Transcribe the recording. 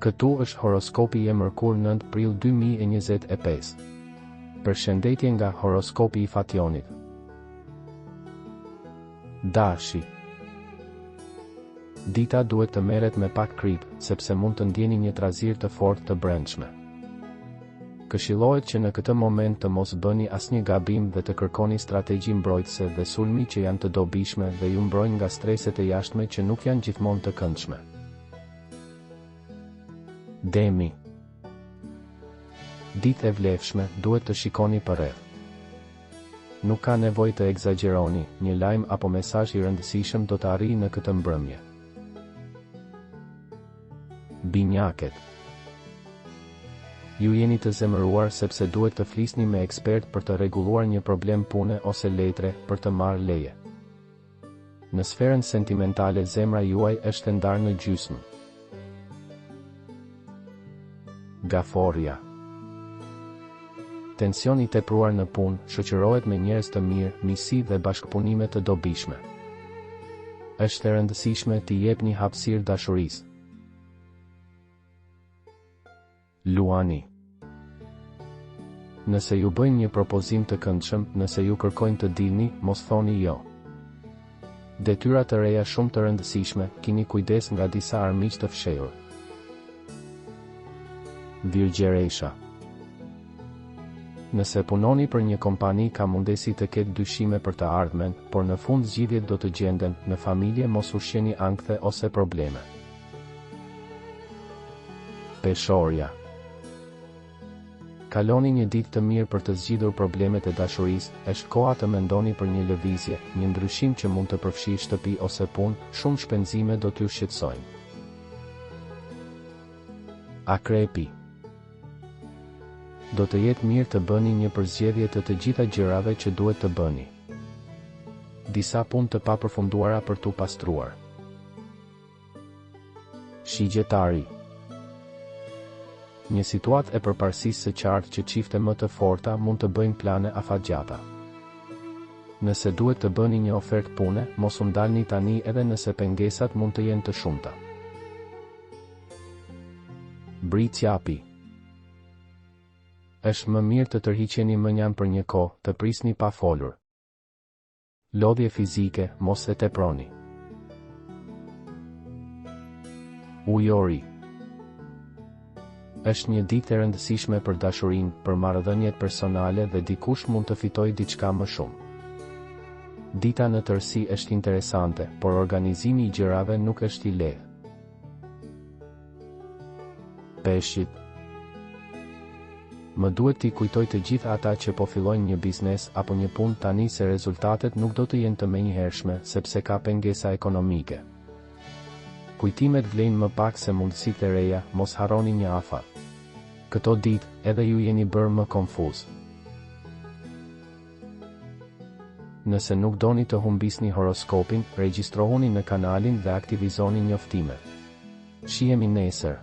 Këtu është horoskopi i Mërkur 9 prill 2025. Përshëndetje nga horoskopi i Fationit. Dashi. Dita duhet të merret me pak krip, sepse mund të ndjeni një trazir të fortë të brendshme. Këshillohet që në këtë moment të mos bëni asnjë gabim dhe të kërkoni strategji mbrojtëse dhe sulmi që janë të dobishme dhe ju mbrojnë nga streset e jashtme që nuk janë gjithmonë të këndshme. Demi. Ditë e vlefshme, duhet të shikoni përreth. Nuk ka nevojë të egzagjeroni, një lajm apo mesazh i rëndësishëm do të arrijë në këtë mbrëmje. Binjakët. Ju jeni të zemëruar sepse duhet të flisni me ekspert për të rregulluar një problem pune ose letre për të marrë leje. Në sferën sentimentale zemra juaj është e ndarë në gjysmë. Gaforja. Tensioni i tepruar në punë shoqërohet me njerëz të mirë, miqësi dhe bashkëpunime të dobishme. Është e rëndësishme të jepni hapësirë dashurisë. Luani. Nëse ju bëjnë një propozim të këndshëm, nëse ju kërkojnë të dilni, mos thoni jo. Detyra të reja shumë të rëndësishme, keni kujdes nga disa armiq të fshehur. Virgjeresha. Nëse punoni për një kompani ka mundesi të ketë dyshime për të ardhmen, por në fund zgjidhjet do të gjenden, në familje mos ushqeni ankthe ose probleme. Peshorja. Kaloni një ditë të mirë për të zgjidhur problemet e dashurisë, është koha të mendoni për një lëvizje, një ndryshim që mund të përfshijë shtëpi ose punë, shumë shpenzime do t'ju shqetësojnë. Akrepi. Do të jetë mirë të bëni një përzgjedhje të gjitha gjërave që duhet të bëni. Disa punë të papërfunduara për t'u pastruar. Shigjetari. Një situatë e përparësisë së qartë që çifte më të forta mund të bëjnë plane afatgjata. Nëse duhet të bëni një ofertë pune, mos u ndalni tani edhe nëse pengesat mund të jenë të shumta. Bricjapi. Është më mirë të tërhiqeni menjan për një kohë, të prisni pa folur. Lodhje fizike, mos e teproni. Ujori. Është një ditë e rëndësishme për dashurinë, për marrëdhëniet personale dhe dikush mund të fitojë diçka më shumë. Dita në tërësi është interesante, por organizimi i gjërave nuk është i lehtë. Peshqit. Më duhet t'i kujtoj të gjithë ata që po fillojnë një biznes apo një punë tani se rezultatet nuk do të jenë të menjëhershme sepse ka pengesa ekonomike. Kujtimet vlejnë më pak se mundësitë e reja, mos harroni një afat. Këto ditë, edhe ju jeni bërë më konfuz. Nëse nuk doni të humbisni horoskopin, regjistrohuni në kanalin dhe aktivizoni njoftimet. Shihemi nesër.